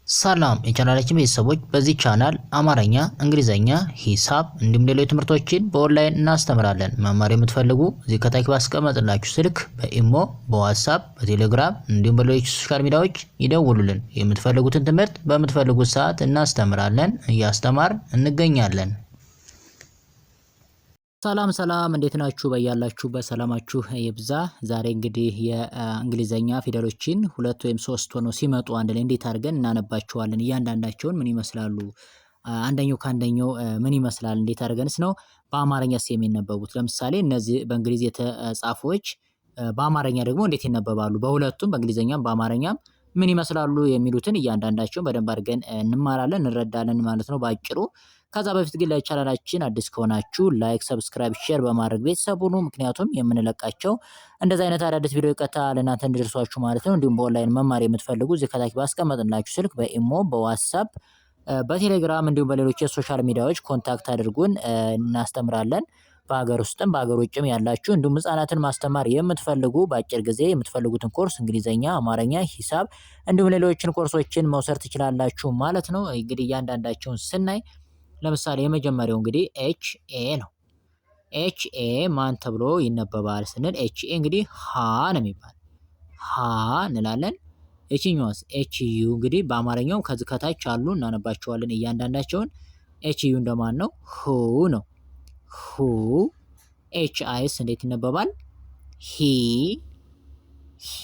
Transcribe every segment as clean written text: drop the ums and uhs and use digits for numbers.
ሰላም የቻናላችን ቤተሰቦች፣ በዚህ ቻናል አማርኛ፣ እንግሊዘኛ፣ ሂሳብ እንዲሁም ሌሎች ትምህርቶችን በኦንላይን እናስተምራለን። መማር የምትፈልጉ እዚህ ከታች ባስቀመጥላችሁ ስልክ በኢሞ፣ በዋትስአፕ፣ በቴሌግራም እንዲሁም በሌሎች ሶሻል ሚዲያዎች ይደውሉልን። የምትፈልጉትን ትምህርት በምትፈልጉት ሰዓት እናስተምራለን፣ እያስተማርን እንገኛለን። ሰላም እንዴት ናችሁ? በያላችሁበት ሰላማችሁ ይብዛ። ዛሬ እንግዲህ የእንግሊዘኛ ፊደሎችን 2 ወይም 3 ሆነው ሲመጡ አንድ ላይ እንዴት አድርገን እናነባቸዋለን፣ እያንዳንዳቸውን ምን ይመስላሉ፣ አንደኛው ከአንደኛው ምን ይመስላል፣ እንዴት አድርገንስ ነው በአማርኛስ የሚነበቡት። ለምሳሌ እነዚህ በእንግሊዝ የተጻፉዎች በአማርኛ ደግሞ እንዴት ይነበባሉ፣ በሁለቱም በእንግሊዘኛም በአማርኛም ምን ይመስላሉ የሚሉትን እያንዳንዳቸውን በደንብ አድርገን እንማራለን፣ እንረዳለን ማለት ነው ባጭሩ። ከዛ በፊት ግን ለቻናላችን አዲስ ከሆናችሁ ላይክ፣ ሰብስክራይብ፣ ሼር በማድረግ ቤተሰብ ሁኑ። ምክንያቱም የምንለቃቸው እንደዚህ አይነት አዳዲስ ቪዲዮ ቀጥታ ለእናንተ እንዲደርሷችሁ ማለት ነው። እንዲሁም በኦንላይን መማር የምትፈልጉ እዚህ ከታች ባስቀመጥንላችሁ ስልክ በኢሞ፣ በዋትስአፕ፣ በቴሌግራም እንዲሁም በሌሎች የሶሻል ሚዲያዎች ኮንታክት አድርጉን፣ እናስተምራለን። በሀገር ውስጥም በሀገር ውጭም ያላችሁ እንዲሁም ህጻናትን ማስተማር የምትፈልጉ በአጭር ጊዜ የምትፈልጉትን ኮርስ እንግሊዘኛ፣ አማርኛ፣ ሂሳብ እንዲሁም ሌሎችን ኮርሶችን መውሰድ ትችላላችሁ ማለት ነው። እንግዲህ እያንዳንዳቸውን ስናይ ለምሳሌ የመጀመሪያው እንግዲህ ኤች ኤ ነው። ኤች ኤ ማን ተብሎ ይነበባል ስንል ኤች ኤ እንግዲህ ሃ ነው የሚባል ሃ እንላለን። እቺኛዋስ ኤች ዩ እንግዲህ በአማርኛው ከዚህ ከታች አሉ እናነባቸዋለን እያንዳንዳቸውን። ኤች ዩ እንደማን ነው? ሁ ነው። ሁ። ኤች አይስ እንዴት ይነበባል? ሂ። ሂ።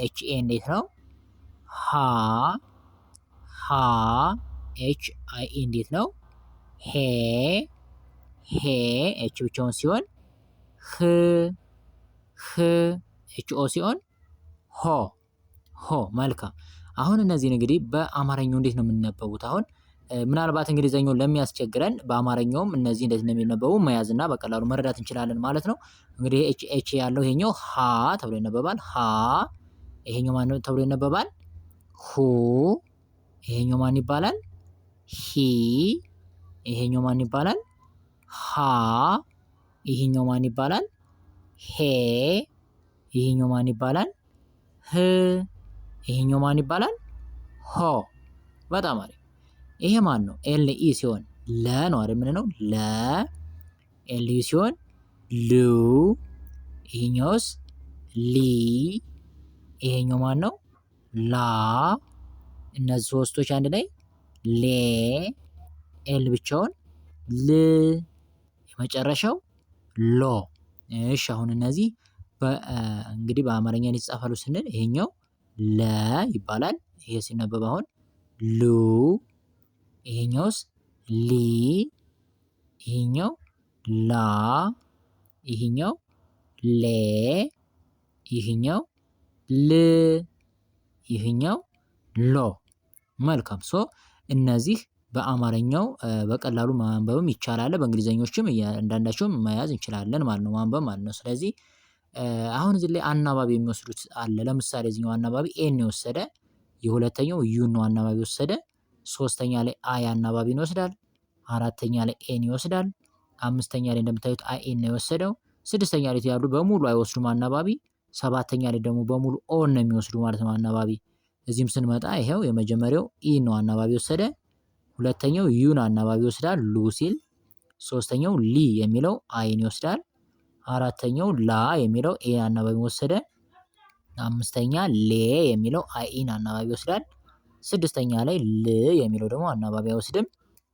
ኤች ኤ እንዴት ነው? ሃ። ሃ። ኤች አይ ኢ እንዴት ነው? ሄ። ሄ። ኤች ብቻውን ሲሆን ህ። ህ። ኤች ኦ ሲሆን ሆ። ሆ። መልካም። አሁን እነዚህን እንግዲህ በአማርኛው እንዴት ነው የምንነበቡት? አሁን ምናልባት እንግሊዘኛውን ለሚያስቸግረን በአማርኛውም እነዚህ እንዴት ነው የሚነበቡ መያዝና በቀላሉ መረዳት እንችላለን ማለት ነው። እንግዲህ ኤች ያለው ይሄኛው ሃ ተብሎ ይነበባል። ሃ። ይሄኛው ማን ተብሎ ይነበባል? ሁ። ይሄኛው ማን ይባላል? ሂ። ይሄኛው ማን ይባላል? ሃ። ይሄኛው ማን ይባላል? ሄ። ይሄኛው ማን ይባላል? ህ። ይሄኛው ማን ይባላል? ሆ። በጣም አሪፍ። ይሄ ማን ነው? ኤል ኢ ሲሆን ለ ነው አይደል? ምን ነው? ለ። ኤል ዩ ሲሆን ሉ። ይሄኛውስ ሊ። ይሄኛው ማን ነው? ላ። እነዚህ ሶስቶች አንድ ላይ ሌ። ኤል ብቻውን ል። የመጨረሻው ሎ። እሺ አሁን እነዚህ እንግዲህ በአማርኛ ይጻፋሉ ስንል ይሄኛው ለ ይባላል። ይሄ ሲነበብ አሁን ሉ። ይሄኛውስ ሊ። ይሄኛው ላ። ይሄኛው ሌ። ይሄኛው ል። ይሄኛው ሎ። መልካም። ሶ እነዚህ በአማርኛው በቀላሉ ማንበብም ይቻላል፣ በእንግሊዘኞችም እያንዳንዳቸውም መያዝ እንችላለን ማለት ነው፣ ማንበብ ማለት ነው። ስለዚህ አሁን እዚህ ላይ አናባቢ የሚወስዱት አለ። ለምሳሌ እዚህኛው አናባቢ ኤን የወሰደ፣ የሁለተኛው ዩ ነው አናባቢ ወሰደ፣ ሶስተኛ ላይ አይ አናባቢን ይወስዳል፣ አራተኛ ላይ ኤን ይወስዳል፣ አምስተኛ ላይ እንደምታዩት አይ ኤን ነው የወሰደው፣ ስድስተኛ ላይ ያሉ በሙሉ አይወስዱም አናባቢ፣ ሰባተኛ ላይ ደግሞ በሙሉ ኦን ነው የሚወስዱ ማለት ነው አናባቢ። እዚህም ስንመጣ ይሄው የመጀመሪያው ኢ ነው አናባቢ ወሰደ፣ ሁለተኛው ዩን አናባቢ ይወስዳል ሉ ሲል፣ ሶስተኛው ሊ የሚለው አይን ይወስዳል፣ አራተኛው ላ የሚለው ኤ አናባቢ ወሰደ፣ አምስተኛ ሌ የሚለው አይን አናባቢ ይወስዳል፣ ስድስተኛ ላይ ል የሚለው ደግሞ አናባቢ አይወስድም፣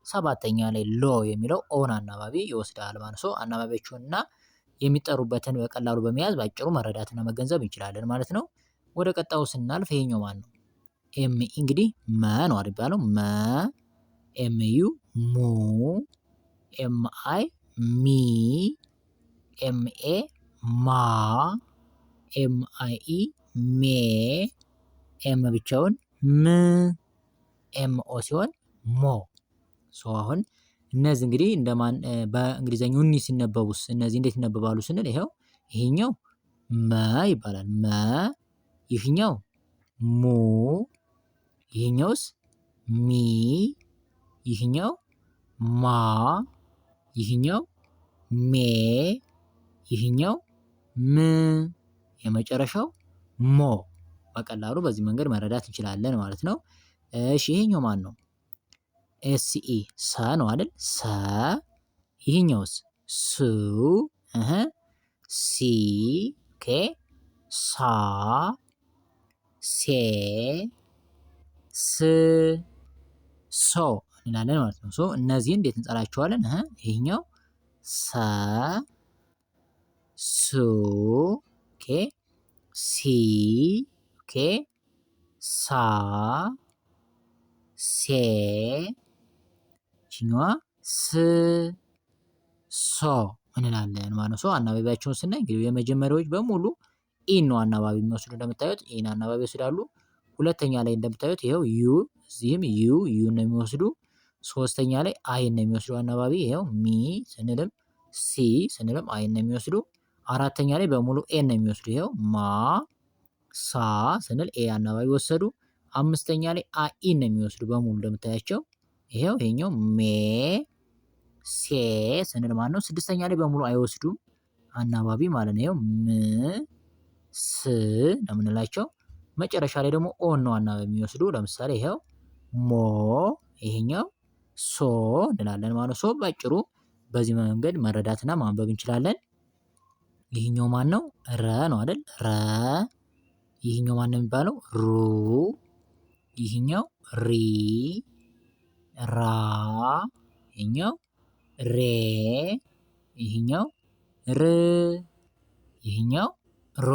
ሰባተኛ ላይ ሎ የሚለው ኦን አናባቢ ይወስዳል ማለት ነው። አናባቢዎቹንና የሚጠሩበትን በቀላሉ በመያዝ ባጭሩ መረዳትና መገንዘብ እንችላለን ማለት ነው። ወደ ቀጣዩ ስናልፍ ይሄኛው ማን ነው? ኤም ኢ እንግዲህ መ ነው አይደል ያለው? መ። ኤም ዩ ሙ። ኤም አይ ሚ። ኤም ኤ ማ። ኤም አይ ኢ ሜ። ኤም ብቻውን ም። ኤም ኦ ሲሆን ሞ። ሶ አሁን እነዚህ እንግዲህ እንደማን በእንግሊዘኛው እኒ ሲነበቡስ እነዚህ እንዴት ይነበባሉ ስንል ይሄው ይሄኛው መ ይባላል። መ። ይሄኛው ሙ። ይሄኛውስ ሚ። ይሄኛው ማ። ይሄኛው ሜ። ይሄኛው ም። የመጨረሻው ሞ። በቀላሉ በዚህ መንገድ መረዳት እንችላለን ማለት ነው። እሺ ይሄኛው ማን ነው? ኤስኢ ሰ ነው አይደል? ሰ ይሄኛውስ ሱ ሲ ኦኬ ሳ ሴ ስ ሶ እንላለን ማለት ነው። ሶ እነዚህን እንዴት እንጠራቸዋለን? ይሄኛው ሰ ሱ ኦኬ ሲ ኦኬ ሳ ሴ ይችኛዋ ስ ሶ እንላለን ማለት ነው። ሶ አናባቢያቸውን ስናይ እንግዲህ የመጀመሪያዎች በሙሉ ኢን ነው አናባቢ የሚወስዱ እንደምታዩት ኢን አናባቢ ይወስዳሉ። ሁለተኛ ላይ እንደምታዩት ይኸው ዩ እዚህም ዩ ነው የሚወስዱ። ሶስተኛ ላይ አይን ነው የሚወስዱ አናባቢ ይኸው ሚ ስንልም ሲ ስንልም አይን ነው የሚወስዱ። አራተኛ ላይ በሙሉ ኤን ነው የሚወስዱ ይኸው ማ ሳ ስንል ኤ አናባቢ ወሰዱ። አምስተኛ ላይ አኢን ነው የሚወስዱ በሙሉ እንደምታያቸው ይኸው ይሄኛው ሜ ሴ ስንል ማለት ነው። ስድስተኛ ላይ በሙሉ አይወስዱም አናባቢ ማለት ነው። ይኸው ም ስ ነው የምንላቸው። መጨረሻ ላይ ደግሞ ኦን ነው አናባቢ የሚወስዱ። ለምሳሌ ይኸው ሞ ይሄኛው ሶ እንላለን ማለት ነው። ሶ ባጭሩ በዚህ መንገድ መረዳትና ማንበብ እንችላለን። ይሄኛው ማን ነው? ረ ነው አይደል? ረ ይሄኛው ማን ነው የሚባለው? ሩ ይሄኛው ሪ ራ ይሄኛው ሬ ይሄኛው ር ይሄኛው ሮ።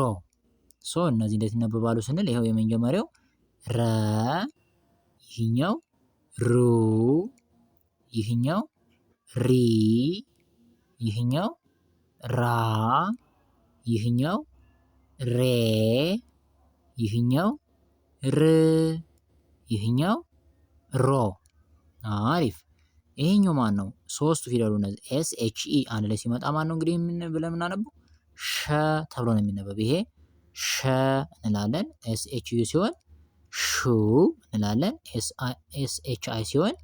ሶ እነዚህ እንዴት ይነበባሉ ስንል ይኸው የመጀመሪያው ረ ይሄኛው ሩ ይሄኛው ሪ ይሄኛው ራ ይሄኛው ሬ ይሄኛው ር ይሄኛው ሮ። አሪፍ። ይሄኛው ማን ነው? ሶስቱ ፊደሉ እነዚህ ኤስ ኤች ኢ አንድ ላይ ሲመጣ ማን ነው እንግዲህ ብለን የምናነበው ሸ ተብሎ ነው የሚነበብ። ይሄ ሸ እንላለን። ኤስ ኤች ዩ ሲሆን ሹ እንላለን። ኤስ ኤች አይ ሲሆን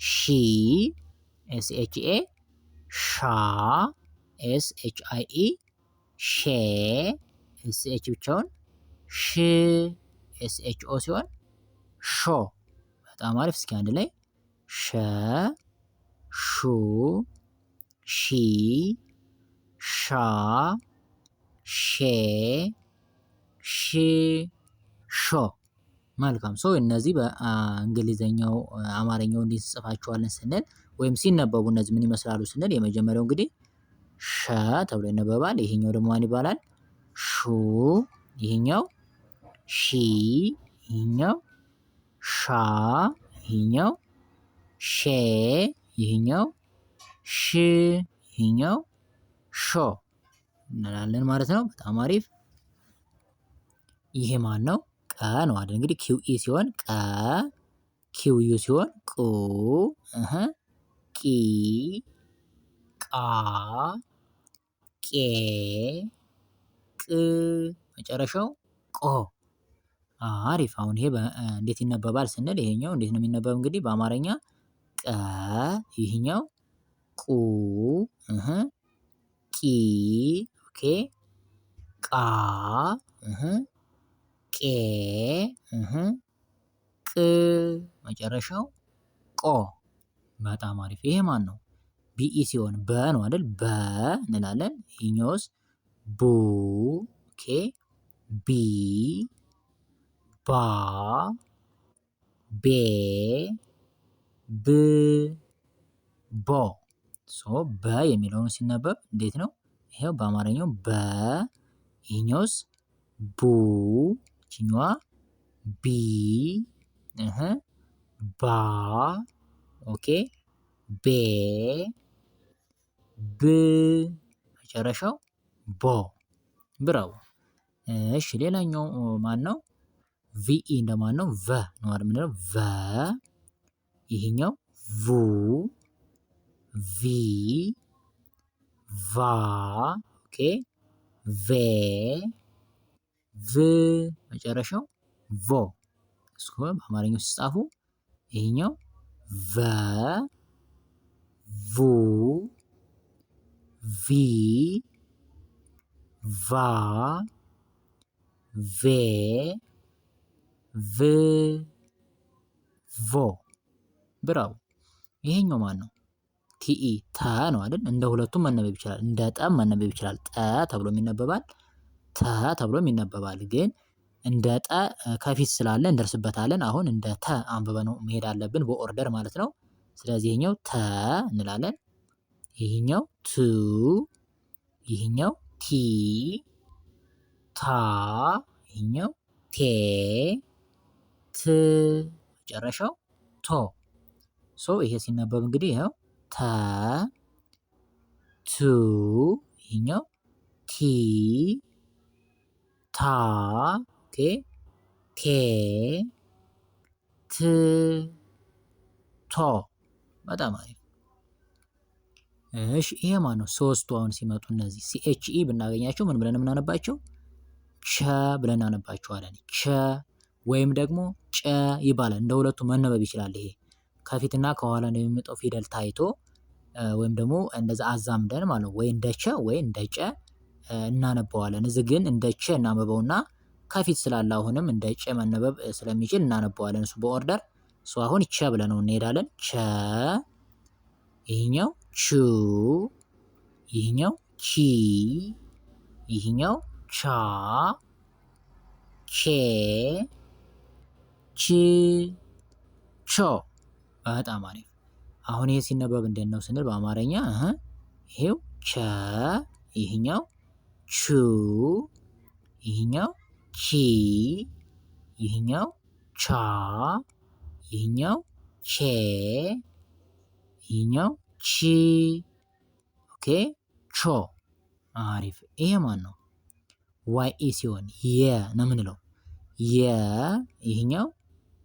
ሺ ኤስ ኤች ኤ ሻ ኤስ ኤች አይ ኢ ሼ ኤስ ኤች ብቻውን ሽ ኤስ ኤች ኦ ሲሆን ሾ። በጣም አሪፍ። እስኪ አንድ ላይ ሸ ሹ ሺ ሻ ሼ ሺ ሾ። መልካም። ሶ እነዚህ በእንግሊዘኛው አማርኛው እንዴት እንጽፋቸዋለን ስንል ወይም ሲነበቡ እነዚህ ምን ይመስላሉ ስንል የመጀመሪያው እንግዲህ ሸ ተብሎ ይነበባል። ይሄኛው ደግሞ ማን ይባላል? ሹ ይሄኛው ሺ ይሄኛው ሻ ይሄኛው ሼ ይሄኛው ሽ ይሄኛው ሾ እንላለን ማለት ነው። በጣም አሪፍ። ይሄ ማን ነው? ቀ ነው አይደል? እንግዲህ ኪው ኢ ሲሆን ቀ፣ ኪው ዩ ሲሆን ቁ፣ ቂ፣ ቃ፣ ቄ፣ ቅ፣ መጨረሻው ቆ። አሪፍ። አሁን ይሄ እንዴት ይነበባል ስንል ይሄኛው እንዴት ነው የሚነበብ? እንግዲህ በአማርኛ ቀ ይሄኛው ቁ ቂ ኦኬ ቃ ቄ ቅ መጨረሻው ቆ። በጣም አሪፍ። ይሄ ማን ነው? ቢኢ ሲሆን በ ነው አይደል? በ እንላለን። ይሄኛውስ ቡ ኦኬ ቢ ባ ቤ ብ ቦ። ሶ በ የሚለውን ሲነበብ እንዴት ነው? ይሄው በአማርኛው በ ይሄኛውስ ቡ ይችኛዋ ቢ ባ ኦኬ ቤ ብ መጨረሻው ቦ። ብራው። እሺ ሌላኛው ማን ነው? ቪኢ እንደማን ነው? ቨ ነው አይደል የምንለው? ቨ ይሄኛው ቩ ቪ ቫ ኦኬ ቬ ቭ መጨረሻው ቮ። እስኮ በአማርኛው ሲጻፉ ይሄኛው ቨ ቩ ቪ ቫ ቬ ቭ ቮ ብራው። ይሄኛው ማን ነው? ቲኢ ተ ነው አይደል? እንደ ሁለቱም መነበብ ይችላል። እንደ ጠም መነበብ ይችላል። ጠ ተብሎም ይነበባል፣ ተ ተብሎም ይነበባል። ግን እንደ ጠ ከፊት ስላለ እንደርስበታለን። አሁን እንደ ተ አንብበ ነው መሄድ አለብን በኦርደር ማለት ነው። ስለዚህ ይሄኛው ተ እንላለን። ይሄኛው ቱ፣ ይሄኛው ቲ፣ ታ፣ ይሄኛው ቴ፣ ት፣ መጨረሻው ቶ። ይሄ ሲነበብ እንግዲህ ይኸው ተ፣ ቱ፣ ይሄኛው ቲ፣ ታ፣ ኦኬ፣ ቴ፣ ት፣ ቶ። በጣም አሪፍ። እሺ ይሄ ማን ነው? ሶስቱ አሁን ሲመጡ እነዚህ ሲኤችኢ ብናገኛቸው ምን ብለን የምናነባቸው? ቸ ብለን እናነባቸዋለን። ቸ ወይም ደግሞ ጨ ይባላል። እንደ ሁለቱ መነበብ ይችላል። ይሄ ከፊትና ከኋላ የሚመጣው ፊደል ታይቶ ወይም ደግሞ እንደዛ አዛምደን ማለት ነው። ወይ እንደ ቸ ወይ እንደ ጨ እናነበዋለን። እዚህ ግን እንደ ቸ እናነበውና ከፊት ስላለ አሁንም እንደ ጨ መነበብ ስለሚችል እናነበዋለን። እሱ በኦርደር አሁን ቸ ብለነው እንሄዳለን። ቸ፣ ይሄኛው ቹ፣ ይሄኛው ቺ፣ ይሄኛው ቻ፣ ቼ፣ ች፣ ቾ። በጣም አሪፍ። አሁን ይሄ ሲነበብ እንዴት ነው ስንል በአማርኛ ይሄው ቸ፣ ይሄኛው ቹ፣ ይሄኛው ቺ፣ ይሄኛው ቻ፣ ይሄኛው ቼ፣ ይሄኛው ቺ፣ ኦኬ፣ ቾ። አሪፍ። ይሄ ማን ነው? ዋይ ኢ ሲሆን የ ነው የምንለው። የ፣ ይሄኛው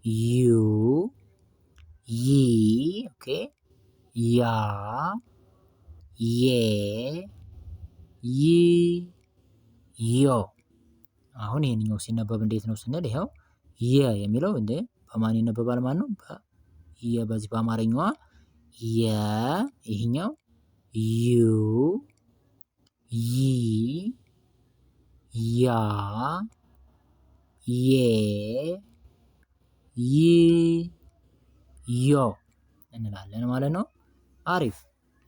ዩ፣ ይ፣ ኦኬ፣ ያ፣ ዬ፣ ይ፣ ዮ። አሁን ይሄንኛው ሲነበብ እንዴት ነው ስንል ይኸው የ የሚለው እንደ በማን ይነበባል ማለት ነው? በዚህ በአማርኛዋ የ፣ ይሄኛው ዩ፣ ይ፣ ያ፣ ዬ፣ ይ፣ ዮ እንላለን ማለት ነው። አሪፍ።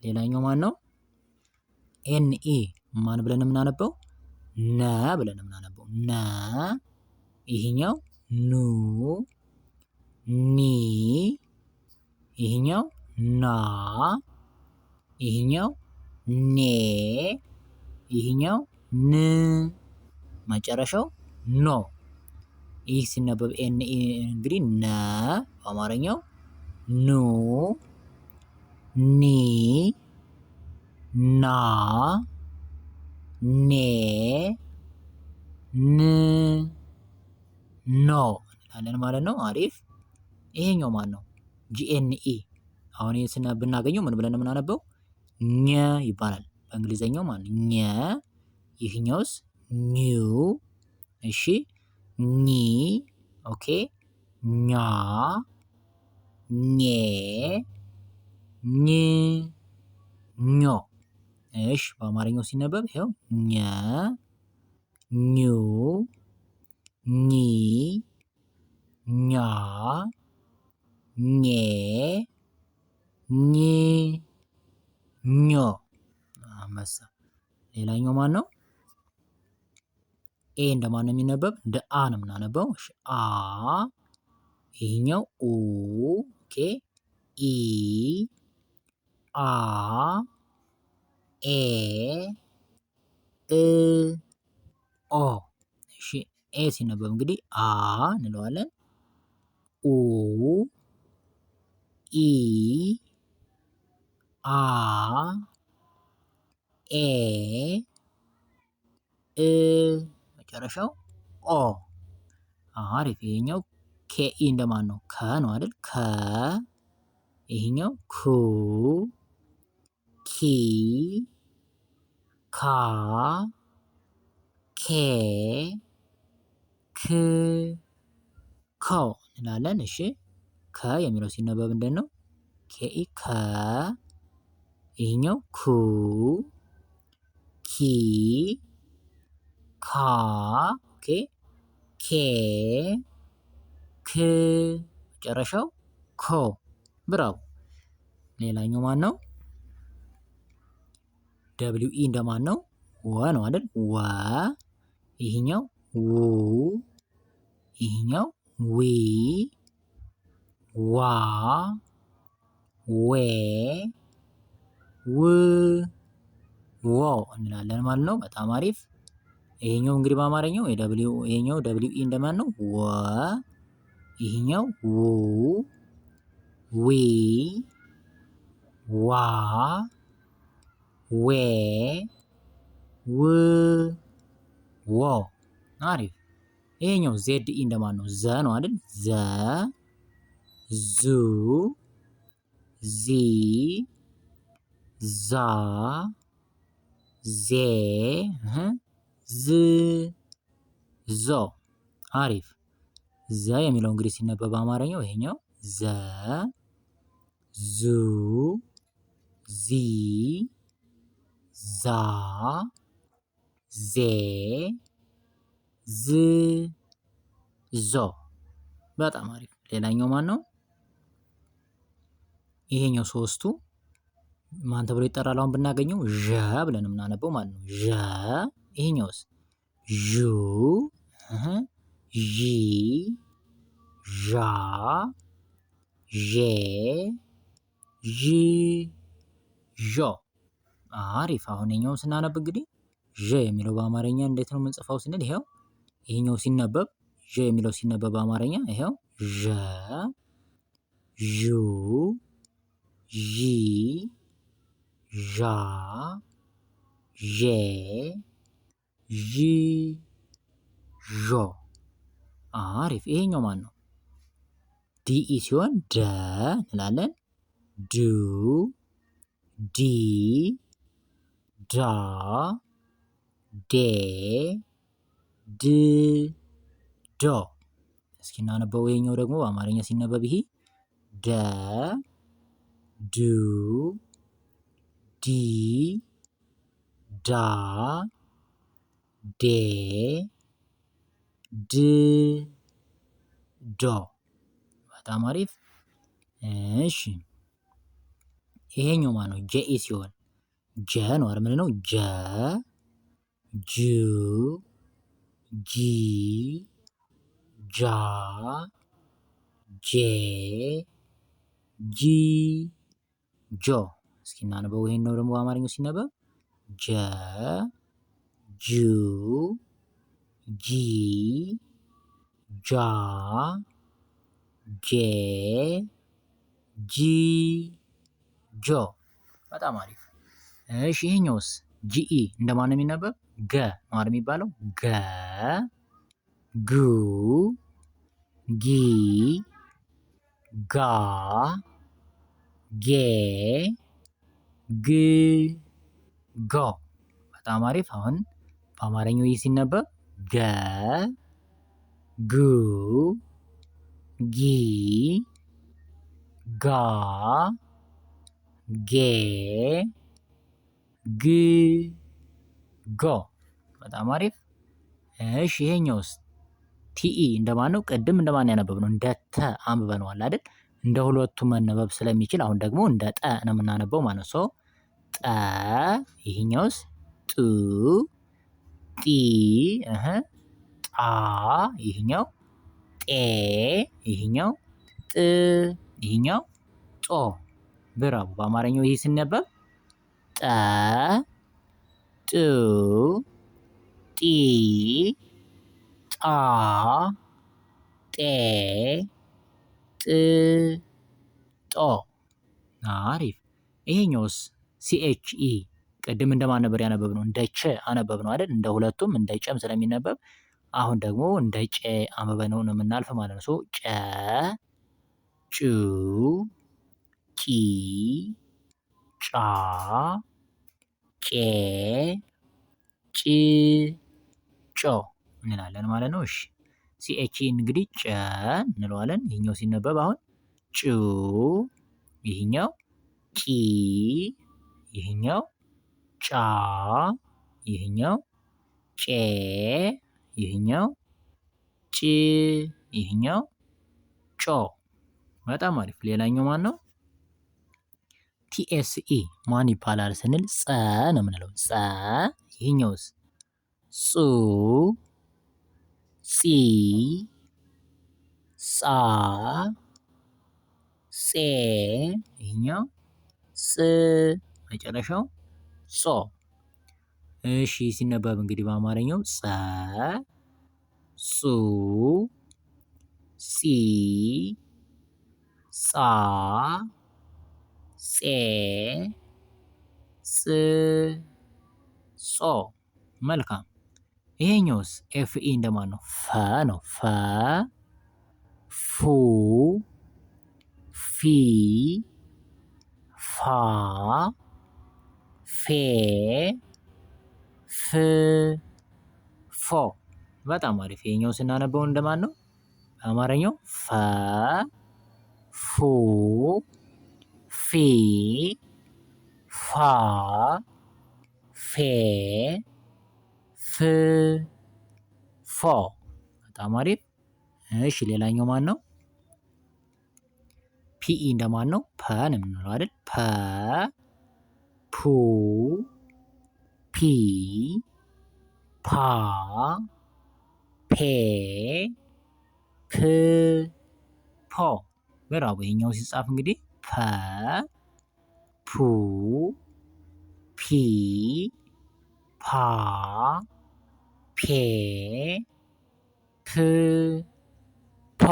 ሌላኛው ማን ነው? ኤንኢ ማን ብለን የምናነበው? ነ ብለን የምናነበው ነ። ይሄኛው ኑ፣ ኒ፣ ይሄኛው ና፣ ይሄኛው ኔ፣ ይሄኛው ን፣ መጨረሻው ኖ። ይህ ሲነበብ ኤንኢ እንግዲህ ነ በአማርኛው ኑ፣ ኒ፣ ና፣ ኔ፣ ን፣ ኖ እንላለን ማለት ነው። አሪፍ። ይሄኛው ማን ነው? ጂኤንኢ። አሁን ይህን ብናገኘው ምን ብለን የምናነበው? ኘ ይባላል በእንግሊዘኛው ማለት ኘ። ይህኛውስ ኒው። እሺ፣ ኒ፣ ኦኬ፣ ኛ፣ ኜ፣ ኝ፣ ኞ። እሺ በአማርኛው ሲነበብ ይኸው ኘ፣ ኙ፣ ኚ፣ ኛ፣ ኜ፣ ኝ፣ ኞ። አንበሳ። ሌላኛው ማን ነው? ኤ እንደማን ነው የሚነበብ? እንደ አ ነው የምናነበው። እሺ አ፣ ይሄኛው ኡ፣ ኦኬ፣ ኢ፣ አ፣ ኤ፣ እ፣ ኦ። እሺ ኤ ሲነበብ እንግዲህ አ እንለዋለን። ኡ፣ ኢ፣ አ፣ ኤ፣ እ፣ መጨረሻው ኦ። አሪፍ። ይሄኛው ኬኢ እንደማን ነው? ከ ነው አይደል? ከ፣ ይሄኛው ኩ፣ ኪ፣ ካ፣ ኬ፣ ክ፣ ኮ እንላለን። እሺ ከ የሚለው ሲነበብ እንደት ነው? ኬኢ ከ፣ ይሄኛው ኩ፣ ኪ፣ ካ፣ ኦኬ፣ ኬ፣ ክ፣ መጨረሻው ኮ ብራው። ሌላኛው ማን ነው? ደብሊው ኢ እንደማን ነው? ወ ነው አይደል? ወ። ይሄኛው ው። ይሄኛው ዊ። ዋ። ዌ። ው። ዎ እንላለን ማለት ነው። በጣም አሪፍ። ይሄኛው እንግዲህ በአማርኛው ይሄኛው ደብሊው ኢ እንደማን ነው? ወ። ይሄኛው ው። ዊ። ዋ። ዌ። ው። ዎ። አሪፍ። ይሄኛው ዜድ ኢ እንደማን ነው? ዘ ነው አይደል? ዘ። ዙ። ዚ። ዛ። ዜ። ዝ። ዞ። አሪፍ። ዘ የሚለው እንግዲህ ሲነበብ በአማርኛው ይሄኛው ዘ። ዙ። ዚ። ዛ። ዜ። ዝ። ዞ። በጣም አሪፍ። ሌላኛው ማን ነው? ይሄኛው ሶስቱ ማን ተብሎ ይጠራል? አሁን ብናገኘው ዠ ብለን የምናነበው ማለት ነው። ዠ። ይሄኛውስ ዡ፣ ዢ፣ ዣ፣ ዤ፣ ዥ፣ ዦ። አሪፍ። አሁን ይሄኛውን ስናነብ እንግዲህ ዠ የሚለው በአማርኛ እንዴት ነው የምንጽፈው ስንል ይሄው ይሄኛው ሲነበብ ዠ የሚለው ሲነበብ በአማርኛ ይሄው ዠ፣ ዡ፣ ዢ፣ ዣ፣ ዤ፣ ዥ፣ ዦ። አሪፍ። ይሄኛው ማን ነው? ዲኢ ሲሆን ደ እንላለን። ዱ፣ ዲ፣ ዳ፣ ዴ፣ ድ፣ ዶ። እስኪ እናነበው። ይሄኛው ደግሞ በአማርኛ ሲነበብ ይሄ ደ፣ ዱ፣ ዲ፣ ዳ፣ ዴ፣ ድ፣ ዶ። በጣም አሪፍ። እሺ ይሄኛው ማን ነው? ጀኢ ሲሆን ጀ ነው አይደል? ምን ነው? ጀ፣ ጁ፣ ጂ፣ ጃ፣ ጄ፣ ጂ፣ ጆ። እስኪ እናነበው። ይሄን ነው ደግሞ በአማርኛው ሲነበብ ጀ፣ ጁ፣ ጂ፣ ጃ፣ ጄ፣ ጂ፣ ጆ። በጣም አሪፍ። እሺ ይሄኛውስ ጂኢ እንደማን ነው የሚነበብ? ገ ነው አይደል የሚባለው? ገ፣ ጉ፣ ጊ፣ ጋ፣ ጌ፣ ግ፣ ጎ። በጣም አሪፍ። አሁን በአማርኛው ይህ ሲነበብ ገ፣ ጉ፣ ጊ፣ ጋ፣ ጌ፣ ግ፣ ጎ። በጣም አሪፍ። እሺ ይሄኛውስ ቲኢ እንደማን ነው? ቅድም እንደማን ያነበብነው? እንደ ተ አንብበነዋል አይደል? እንደ ሁለቱም መነበብ ስለሚችል አሁን ደግሞ እንደ ጠ ነው የምናነበው ማለት ነው። ጠ። ይሄኛውስ ጡ፣ ጢ፣ ጣ። ይሄኛው ጤ፣ ይሄኛው ጥ፣ ይሄኛው ጦ። ብራው። በአማርኛው ይሄ ሲነበብ ጠ፣ ጡ፣ ጢ፣ ጣ፣ ጤ፣ ጥ፣ ጦ። አሪፍ። ይሄኛውስ ሲኤችኢ ቅድም እንደማን ነበር ያነበብነው? እንደ ቸ አነበብነው አይደል? እንደ ሁለቱም እንደ ጨም ስለሚነበብ አሁን ደግሞ እንደ ጨ አንብበነው ነው የምናልፍ ማለት ነው። ጨ፣ ጩ፣ ጪ፣ ጫ፣ ጬ፣ ጭ፣ ጮ እንላለን ማለት ነው። እሺ ሲኤችኢ እንግዲህ ጨ እንለዋለን። ይሄኛው ሲነበብ አሁን ጩ፣ ይሄኛው ጪ፣ ይሄኛው ጫ፣ ይሄኛው ጬ፣ ይሄኛው ጭ፣ ይሄኛው ጮ። በጣም አሪፍ። ሌላኛው ማን ነው? ቲኤስኢ ማን ይባላል ስንል ጸ ነው የምንለው። ጸ። ይሄኛውስ ጹ፣ ጺ፣ ጻ፣ ጼ። ይሄኛው ጽ፣ መጨረሻው ጾ። እሺ ሲነበብ እንግዲህ በአማርኛው ጸ፣ ጹ፣ ጺ፣ ጻ፣ ጼ፣ ጽ፣ ጾ። መልካም። ይሄኛውስ ኤፍኢ እንደማን ነው? ፈ ነው። ፈ፣ ፉ፣ ፊ፣ ፋ፣ ፌ፣ ፍ፣ ፎ። በጣም አሪፍ። ይሄኛው ስናነበው እንደማን ነው? በአማርኛው ፈ፣ ፉ፣ ፊ፣ ፋ፣ ፌ፣ ፍ፣ ፎ። በጣም አሪፍ። እሺ ሌላኛው ማን ነው? ፒኢ እንደማን ነው? ፐ ነው የምንለው አይደል? ፐ፣ ፑ፣ ፒ፣ ፓ፣ ፔ፣ ፕ፣ ፖ። ብራቮ። ይሄኛው ሲጻፍ እንግዲህ ፐ፣ ፑ፣ ፒ፣ ፓ፣ ፔ፣ ፕ፣ ፖ።